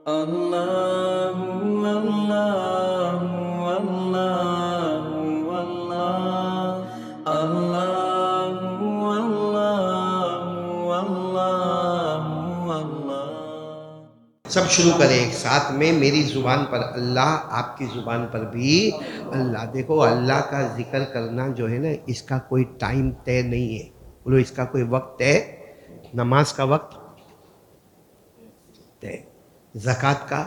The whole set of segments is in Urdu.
اللہ اللہ اللہ اللہ اللہ اللہ اللہ۔ سب شروع کریں ایک ساتھ میں، میری زبان پر اللہ، آپ کی زبان پر بھی اللہ۔ دیکھو اللہ کا ذکر کرنا جو ہے نا، اس کا کوئی ٹائم طے نہیں ہے، بولو اس کا کوئی وقت طے، نماز کا وقت طے، زکوٰۃ کا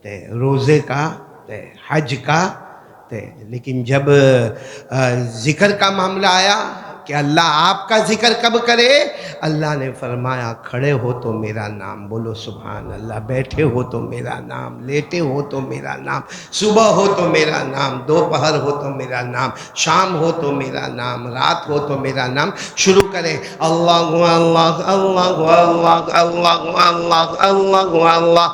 طے، روزے کا طے، حج کا طے، لیکن جب ذکر کا معاملہ آیا کہ اللہ آپ کا ذکر کب کرے، اللہ نے فرمایا کھڑے ہو تو میرا نام، بولو سبحان اللہ، بیٹھے ہو تو میرا نام، لیٹے ہو تو میرا نام، صبح ہو تو میرا نام، دوپہر ہو تو میرا نام، شام ہو تو میرا نام، رات ہو تو میرا نام۔ شروع کریں، اللہ اللہ اللہ اللہ اللہ اللہ اللہ اللہ اللہ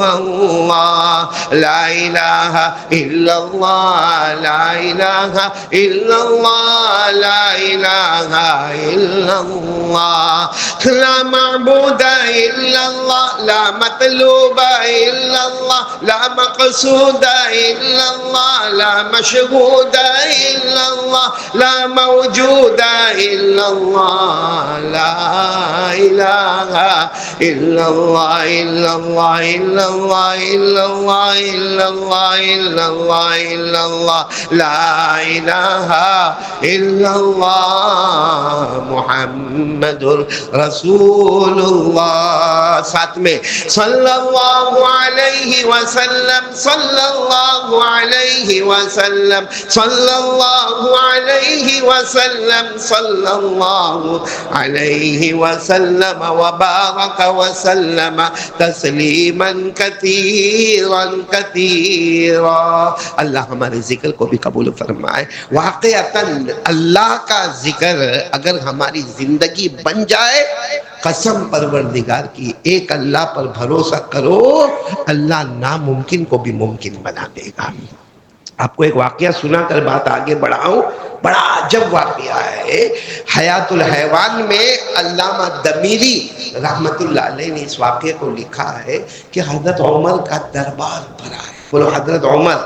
اللہ لا الہ الا اللہ، لا الہ الا اللہ، لا الہ الا اللہ، لا معبود الا اللہ، لا مطلوب الا اللہ، لا مقصود الا اللہ، لا مشہود الا اللہ، لا موجود الا اللہ، لا الہ الا اللہ الا اللہ الا اللہ الا اللہ الا اللہ الا اللہ الا اللہ، لا الہ الا اللہ محمد رسول اللہ۔ ساتھ میں صلی اللہ علیہ وسلم، صلی اللہ علیہ وسلم، صلی اللہ علیہ وسلم، صلی اللہ علیہ وسلم وبارک وسلم تسلیما کثیرا کثیرا۔ اللہ ہمارے ذکر کو بھی قبول فرمائے۔ واقعتاً اللہ کا ذکر اگر ہماری زندگی بن جائے، قسم پروردگار کی، ایک اللہ پر بھروسہ کرو، اللہ ناممکن کو بھی ممکن بنا دے گا۔ آپ کو ایک واقعہ سنا کر بات آگے بڑھاؤں، بڑا عجب واقعہ ہے۔ حیات الحیوان میں علامہ دمیری رحمت اللہ علیہ نے اس واقعے کو لکھا ہے کہ حضرت عمر کا دربار بھرا ہے، بولو حضرت عمر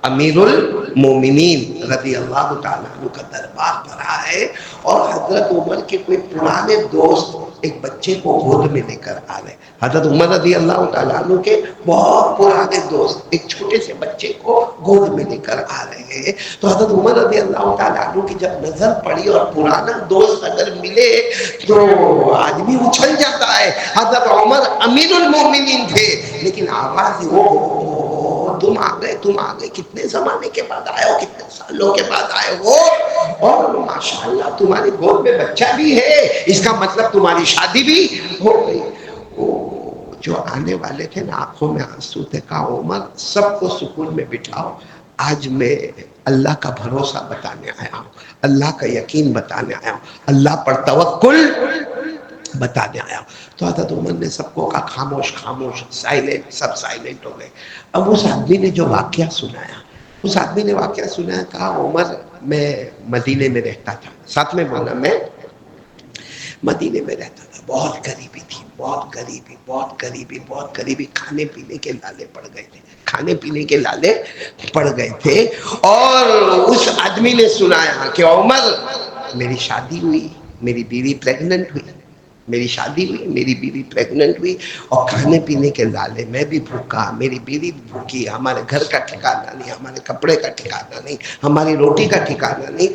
امیر المومنین رضی اللہ تعالیٰ عنہ کا دربار بھرا ہے، اور حضرت عمر کے کوئی پرانے دوست ایک بچے کو گود میں لے کر آ رہے۔ حضرت عمر رضی اللہ تعالیٰ عنہ کے بہت پرانے دوست ایک چھوٹے سے بچے کو گود میں لے کر آ رہے ہیں، تو حضرت عمر رضی اللہ تعالیٰ عنہ کی جب نظر پڑی اور پرانا دوست اگر ملے تو آدمی اچھل جاتا ہے۔ حضرت عمر امیر المومنین تھے، لیکن آواز وہ تم آ گئے، کتنے زمانے کے بعد آئے ہو، کتنے سالوں کے بعد آئے ہو، اور ماشاءاللہ تمہاری گود میں بچہ بھی ہے، اس کا مطلب تمہاری شادی بھی ہو گئی۔ جو آنے والے تھے نا، آنکھوں میں آنسو تھے، کہا عمر سب کو سکون میں بٹھاؤ، آج میں اللہ کا بھروسہ بتانے آیا ہوں، اللہ کا یقین بتانے آیا ہوں، اللہ پر توکل بتانے آیا ہوں۔ تو حضرت عمر نے سب کو کہا خاموش خاموش، سائلنٹ، سب سائلنٹ ہو گئے۔ اب اس آدمی نے جو واقعہ سنایا، اس آدمی نے واقعہ سنایا، کہا عمر میں مدینے میں رہتا تھا، ساتھ میں بولا میں مدینے میں رہتا تھا، بہت غریبی تھی، بہت غریبی، بہت غریبی، بہت غریبی، کھانے پینے کے لالے پڑ گئے تھے، کھانے پینے کے لالے پڑ گئے تھے۔ اور اس آدمی نے سنایا کہ عمر میری شادی ہوئی، میری بیوی پریگننٹ ہوئی، میری شادی ہوئی، میری بیوی پریگننٹ ہوئی، اور کھانے پینے کے لالے، میں بھی بھوکا، میری بیوی بھوکی، ہمارے گھر کا ٹھکانہ نہیں، ہمارے کپڑے کا ٹھکانہ نہیں، ہماری روٹی کا ٹھکانہ نہیں۔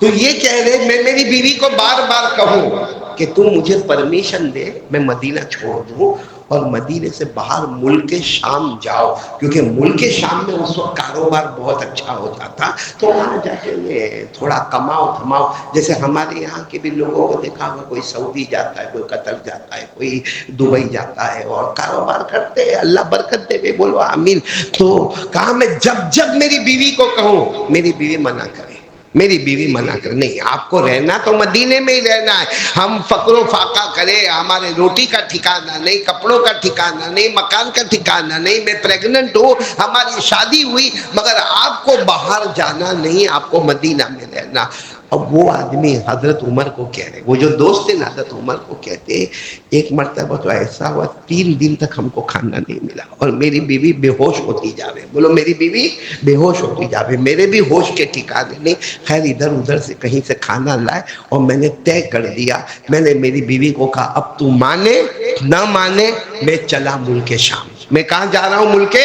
تو یہ کہہ رہے میں میری بیوی کو بار بار کہوں کہ تم مجھے پرمیشن دے میں مدینہ چھوڑ دوں اور مدینے سے باہر ملک شام جاؤ، کیونکہ ملک شام میں اس وقت کاروبار بہت اچھا ہو جاتا، تو وہاں جا کے تھوڑا کماؤ دھماؤ، جیسے ہمارے یہاں کے بھی لوگوں کو دیکھا ہوگا، کوئی سعودی جاتا ہے، کوئی قطر جاتا ہے، کوئی دبئی جاتا ہے اور کاروبار کرتے ہیں، اللہ برکت دے، بے بولو آمین۔ تو کہا میں جب میری بیوی کو کہوں، میری بیوی منع کرے، میری بیوی منع کر نہیں، آپ کو رہنا تو مدینے میں ہی رہنا ہے، ہم فقر و فاقہ کرے، ہمارے روٹی کا ٹھکانہ نہیں، کپڑوں کا ٹھکانہ نہیں، مکان کا ٹھکانہ نہیں، میں پریگننٹ ہوں، ہماری شادی ہوئی، مگر آپ کو باہر جانا نہیں، آپ کو مدینہ میں رہنا۔ اب وہ آدمی حضرت عمر کو کہہ رہے، وہ جو دوست تھے حضرت عمر کو کہتے، ایک مرتبہ تو ایسا ہوا 3 دن تک ہم کو کھانا نہیں ملا اور میری بیوی بے ہوش ہوتی جاوے، بولو میری بیوی بے ہوش ہوتی جاوے، میرے بھی ہوش کے ٹھکانے نہیں۔ خیر ادھر ادھر سے کہیں سے کھانا لائے اور میں نے طے کر دیا، میں نے میری بیوی کو کہا اب تو مانے نہ مانے میں چلا ملک شام، میں کہاں جا رہا ہوں؟ ملک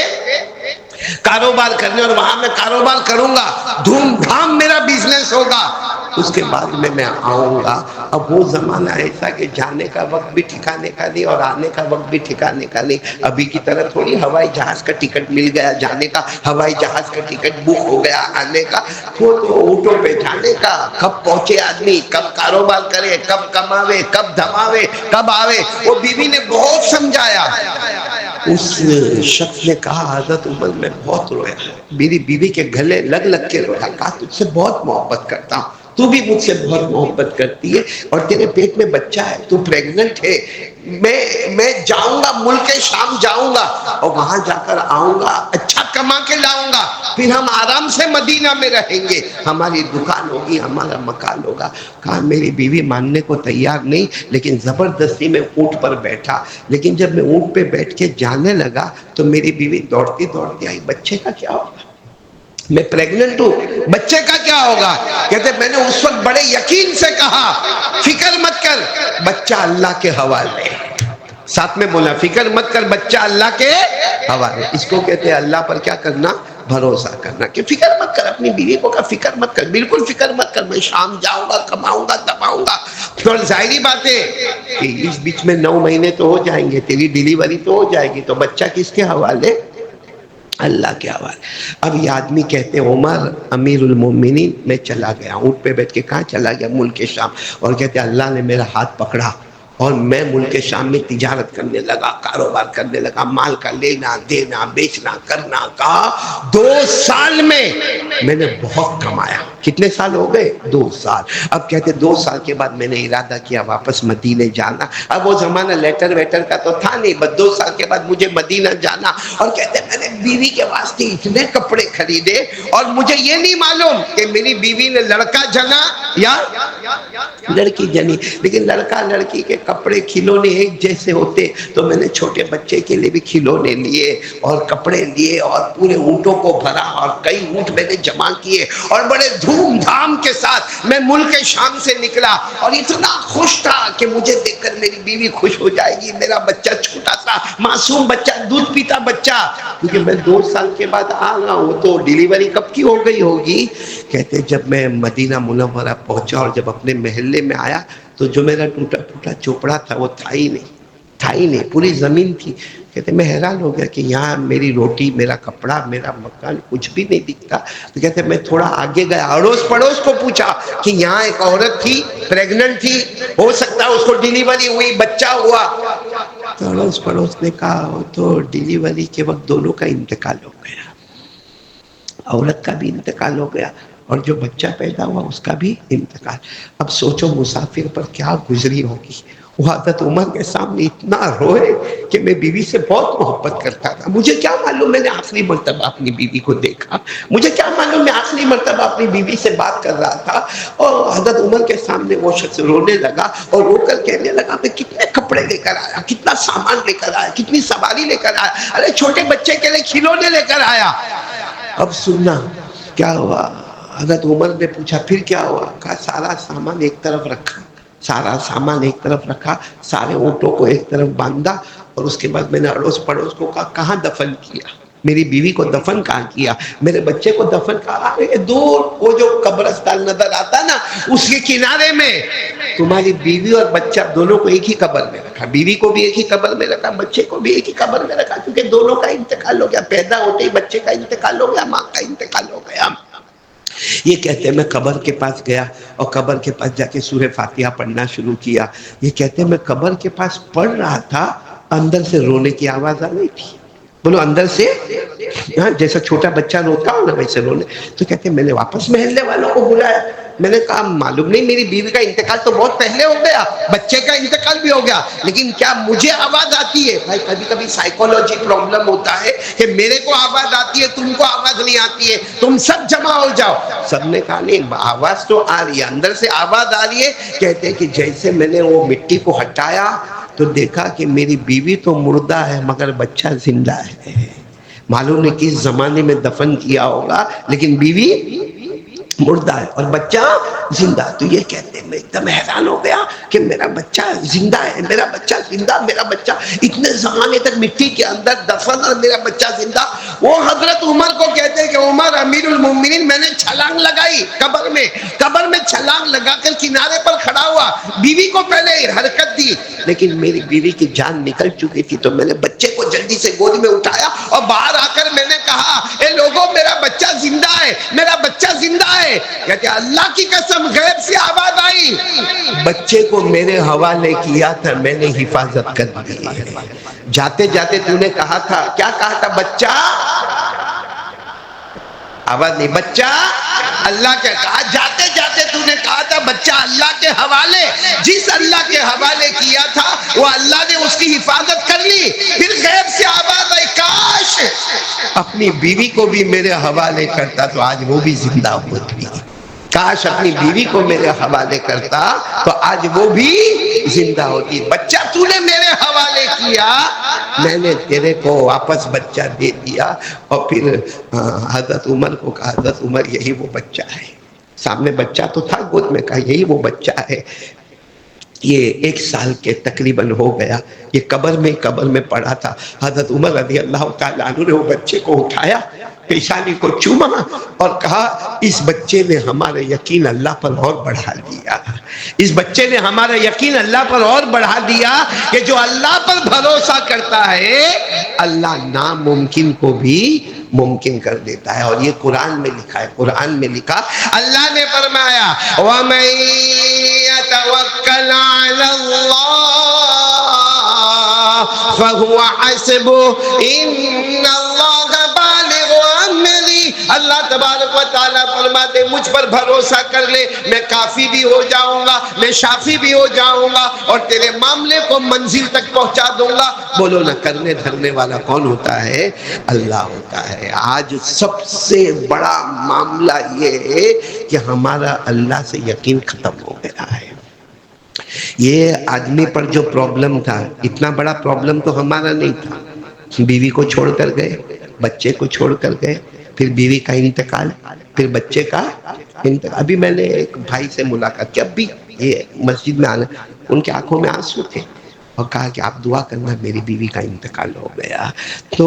کاروبار کرنے، اور وہاں میں کاروبار کروں گا، دھوم دھام میرا بزنس ہوگا، اس کے بعد میں آؤں گا۔ اب وہ زمانہ ایسا کہ جانے کا وقت بھی ٹھکانے کا نہیں اور آنے کا وقت بھی ٹھکانے کا نہیں، ابھی کی طرح تھوڑی ہوائی جہاز کا ٹکٹ مل گیا جانے کا، ہوائی جہاز کا ٹکٹ بک ہو گیا آنے کا، تو اونٹوں پہ جانے کا، کب پہنچے آدمی، کب کاروبار کرے، کب کماوے، کب دھماوے، کب آوے۔ وہ بیوی نے بہت سمجھایا، اس شخص نے کہا حضرت عمر میں بہت رویا، میری بیوی کے گلے لگ لگ کے رویا، کہا تجھ سے بہت محبت کرتا ہوں، تو بھی مجھ سے بہت محبت کرتی ہے اور تیرے پیٹ میں بچہ ہے، تو پریگننٹ ہے، میں جاؤں گا ملک شام جاؤں گا اور وہاں جا کر آؤں گا، اچھا کما کے لاؤں گا، پھر ہم آرام سے مدینہ میں رہیں گے، ہماری دکان ہوگی، ہمارا مکان ہوگا۔ کہا میری بیوی ماننے کو تیار نہیں، لیکن زبردستی میں اونٹ پر بیٹھا، لیکن جب میں اونٹ پہ بیٹھ کے جانے لگا تو میری بیوی دوڑتی دوڑتی آئی، بچے کا کیا ہوگا؟ میں پریگننٹ ہوں، بچے کا کیا ہوگا؟ کہتے میں نے اس وقت بڑے یقین سے کہا فکر مت کر، بچہ اللہ کے حوالے، ساتھ میں بولا فکر مت کر، بچہ اللہ کے حوالے۔ اس کو کہتے ہیں اللہ پر کیا کرنا؟ بھروسہ کرنا، کہ فکر مت کر، اپنی بیوی کو کہا فکر مت کر، بالکل فکر مت کر، میں شام جاؤں گا، کماؤں گا، دباؤں گا۔ تو ظاہری بات ہے کہ اس بیچ میں 9 مہینے تو ہو جائیں گے، تیری ڈیلیوری تو ہو جائے گی، تو بچہ کس کے حوالے؟ اللہ کے حوالے۔ اب یہ آدمی کہتے ہیں عمر امیر المومنین، میں چلا گیا اونٹ پہ بیٹھ کے، کہاں چلا گیا؟ ملک شام، اور کہتے ہیں اللہ نے میرا ہاتھ پکڑا اور میں ملک شام میں تجارت کرنے لگا، کاروبار کرنے لگا، مال کا لینا دینا بیچنا کرنا۔ کہا 2 سال میں نے بہت کمایا۔ کتنے سال ہو گئے؟ 2 سال۔ اب کہتے 2 سال کے بعد میں نے ارادہ کیا واپس مدینے جانا۔ اب وہ زمانہ لیٹر ویٹر کا تو تھا نہیں، بس 2 سال کے بعد مجھے مدینہ جانا، اور کہتے میں نے بیوی کے واسطے اتنے کپڑے خریدے، اور مجھے یہ نہیں معلوم کہ میری بیوی نے لڑکا جنا یا لڑکی جنی، لیکن لڑکا لڑکی کے کپڑے کھلونے ایک جیسے ہوتے، تو میں نے چھوٹے بچے کے لیے بھی کھلونے لیے اور کپڑے لیے اور پورے اونٹوں کو بھرا اور کئی اونٹ میں نے جمع کیے، اور بڑے دھوم دھام کے ساتھ میں ملک شام سے نکلا، اور اتنا خوش تھا کہ مجھے دیکھ کر میری بیوی خوش ہو جائے گی، میرا بچہ چھوٹا سا معصوم بچہ، دودھ پیتا بچہ، کیونکہ میں 2 سال کے بعد آ گا ہوں، تو ڈیلیوری کب کی ہو گئی ہوگی؟ کہتے جب میں مدینہ منورہ پہنچا اور جب اپنے محلے میں آیا تو جو میرا ٹوٹا پھوٹا چوپڑا تھا وہ تھا ہی نہیں، پوری زمین تھی۔ کہتے میں حیران ہو گیا کہ یہاں میری روٹی، میرا کپڑا، میرا مکان کچھ بھی نہیں دکھتا۔ تو کہتے میں تھوڑا آگے گیا، اڑوس پڑوس کو پوچھا کہ یہاں ایک عورت تھی، پریگننٹ تھی، ہو سکتا ہے اس کو ڈیلیوری ہوئی، بچہ ہوا؟ تو اڑوس پڑوس نے کہا وہ تو ڈیلیوری کے وقت دونوں کا انتقال ہو گیا، عورت کا بھی انتقال ہو گیا اور جو بچہ پیدا ہوا اس کا بھی انتقال۔ اب سوچو مسافر پر کیا گزری ہوگی۔ وہ حضرت عمر کے سامنے اتنا روئے کہ میں بیوی سے بہت محبت کرتا تھا، مجھے کیا معلوم میں نے آخری مرتبہ اپنی بیوی کو دیکھا، مجھے کیا معلوم میں آخری مرتبہ اپنی بیوی سے بات کر رہا تھا۔ اور حضرت عمر کے سامنے وہ شخص رونے لگا اور رو کر کہنے لگا میں کتنے کپڑے لے کر آیا، کتنا سامان لے کر آیا، کتنی سواری لے کر آیا، ارے چھوٹے بچے کے لیے کھلونے لے کر آیا۔ اب سننا کیا ہوا۔ حضرت عمر نے پوچھا پھر کیا ہوا؟ کہا سارا سامان ایک طرف رکھا، سارا سامان ایک طرف رکھا، سارے اونٹوں کو ایک طرف باندھا، اور اس کے بعد میں نے اڑوس پڑوس کو کہا کہاں دفن کیا، میری بیوی کو دفن کہاں کیا، میرے بچے کو دفن کہاں؟ دور وہ جو قبرستان نظر آتا نا اس کے کنارے میں تمہاری بیوی اور بچہ دونوں کو ایک ہی قبر میں رکھا، بیوی کو بھی ایک ہی قبر میں رکھا، بچے کو بھی ایک ہی قبر میں رکھا، کیونکہ دونوں کا انتقال ہو گیا، پیدا ہوتے ہی بچے کا انتقال ہو گیا، ماں کا انتقال ہو گیا۔ یہ کہتے ہیں میں قبر کے پاس گیا اور قبر کے پاس جا کے سورہ فاتحہ پڑھنا شروع کیا۔ یہ کہتے ہیں میں قبر کے پاس پڑھ رہا تھا، اندر سے رونے کی آواز آ رہی تھی، بولو اندر سے ہاں جیسا چھوٹا بچہ روتا ہو نا ویسے رونے. تو کہتے ہیں میں نے واپس محلے والوں کو بلایا. میں نے کہا معلوم نہیں, میری بیوی کا انتقال تو بہت پہلے ہو گیا, بچے کا انتقال بھی ہو گیا, لیکن کیا مجھے آواز آتی ہے؟ بھائی کبھی کبھی سائیکولوجی پرابلم ہوتا ہے کہ میرے کو آواز آتی ہے, تم کو آواز نہیں آتی ہے, تم سب جمع ہو جاؤ. سب نے کہا نہیں آواز تو آ رہی ہے, اندر سے آواز آ رہی ہے. کہتے کہ جیسے میں نے وہ مٹی کو ہٹایا تو دیکھا کہ میری بیوی تو مردہ ہے مگر بچہ زندہ ہے. معلوم نہیں کس زمانے میں دفن کیا ہوگا, لیکن بیوی مردہ ہے اور بچہ زندہ. تو یہ کہتے ہیں میں ایک دم حیران ہو گیا کہ میرا بچہ زندہ ہے, میرا بچہ زندہ, میرا بچہ اتنے زمانے تک مٹی کے اندر دفن اور میرا بچہ زندہ. وہ حضرت عمر کو کہتے ہیں کہ عمر امیر المومنین میں نے چھلانگ لگائی قبر میں چھلانگ لگا کر کنارے پر کھڑا ہوا, بیوی کو پہلے حرکت دی, لیکن میری بیوی کی جان نکل چکی تھی تو میں نے بچے کو جلدی سے گود میں اٹھایا اور باہر آ کر میں نے کہا اے لوگوں میرا بچہ زندہ ہے, میرا بچہ زندہ ہے. کہتے اللہ کی قسم غیب سے آواز آئی, بچے کو میرے حوالے کیا تھا, میں نے حفاظت کر دی. جاتے جاتے تو نے کہا تھا, کیا کہا تھا؟ بچہ, آواز نہیں, بچہ اللہ کے کہا. جاتے جاتے تو نے کہا تھا بچہ اللہ کے حوالے. جس اللہ کے حوالے کیا تھا وہ اللہ نے اس کی حفاظت کر لی. پھر غیب سے آواز آئی کاش اپنی بیوی کو بھی میرے حوالے کرتا تو آج وہ بھی زندہ ہوتی. کاش اپنی بیوی کو میرے حوالے کرتا تو آج وہ بھی زندہ ہوتی. بچہ تو نے میرے حوالے کیا, میں نے تیرے کو واپس بچہ دے دیا. اور پھر حضرت عمر کو کہا حضرت عمر یہی وہ بچہ ہے. سامنے بچہ تو تھا گود میں, کہا یہی وہ بچہ ہے. یہ 1 سال کے تقریباً ہو گیا, یہ قبر میں پڑا تھا. حضرت عمر رضی اللہ تعالیٰ عنہ نے وہ بچے کو اٹھایا, پیشانی کو چوما اور کہا اس بچے نے ہمارا یقین اللہ پر اور بڑھا دیا. اس بچے نے ہمارا یقین اللہ پر اور بڑھا دیا کہ جو اللہ پر بھروسہ کرتا ہے اللہ ناممکن کو بھی ممکن کر دیتا ہے. اور یہ قرآن میں لکھا ہے, قرآن میں لکھا, اللہ نے فرمایا وَمَن يَتَوَكَّلْ عَلَى اللَّهِ فَهُوَ حَسْبُهُ إِنَّ اللَّهَ بَالِغُ أَمْرِهِ. اللہ تبارک و تعالیٰ فرماتے مجھ پر بھروسہ کر لے, میں کافی بھی ہو جاؤں گا, میں شافی بھی ہو جاؤں گا اور تیرے معاملے کو منزل تک پہنچا دوں گا. بولو نا کرنے دھرنے والا کون ہوتا ہے؟ اللہ ہوتا ہے. آج سب سے بڑا معاملہ یہ ہے کہ ہمارا اللہ سے یقین ختم ہو گیا ہے. یہ آدمی پر جو پرابلم تھا, اتنا بڑا پرابلم تو ہمارا نہیں تھا. بیوی کو چھوڑ کر گئے, بچے کو چھوڑ کر گئے, پھر بیوی کا انتقال, پھر بچے کا انتقال. ابھی میں نے ایک بھائی سے ملاقات کی, اب بھی یہ مسجد میں آنا, ان کے آنکھوں میں آنسو تھے اور کہا کہ آپ دعا کرنا میری بیوی کا انتقال ہو گیا. تو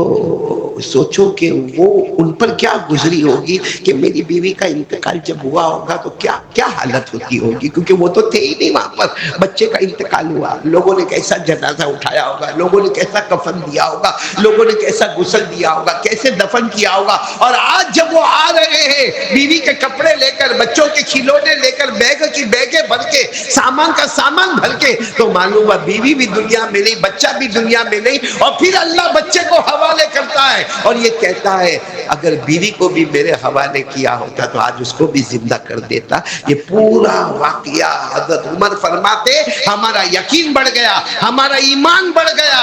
سوچو کہ وہ ان پر کیا گزری ہوگی کہ میری بیوی کا انتقال جب ہوا ہوگا تو کیا حالت ہوتی ہوگی, کیونکہ وہ تو تھے ہی نہیں وہاں پر. بچے کا انتقال ہوا, لوگوں نے کیسا جنازہ اٹھایا ہوگا, لوگوں نے کیسا کفن دیا ہوگا, لوگوں نے کیسا غسل دیا ہوگا, کیسے دفن کیا ہوگا. اور آج جب وہ آ رہے ہیں بیوی کے کپڑے لے کر, بچوں کے کھلونے لے کر, بیگ کی بیگیں بھر کے, سامان کا سامان بھر کے, تو معلوم ہوا بیوی بھی دنیا میں نہیں, بچہ بھی دنیا میں نہیں. اور پھر اللہ بچے کو حوالے کرتا ہے اور یہ کہتا ہے اگر بیوی کو بھی میرے حوالے کیا ہوتا تو آج اس کو بھی زندہ کر دیتا. یہ پورا واقعہ حضرت عمر فرماتے ہمارا یقین بڑھ گیا, ہمارا ایمان بڑھ گیا.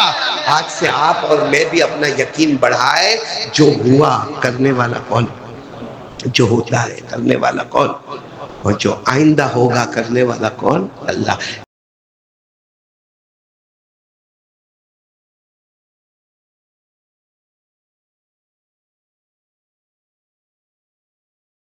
آج سے آپ اور میں بھی اپنا یقین بڑھائے. جو ہوا کرنے والا کون, جو ہوتا ہے کرنے والا کون, اور جو آئندہ ہوگا کرنے والا کون, اللہ.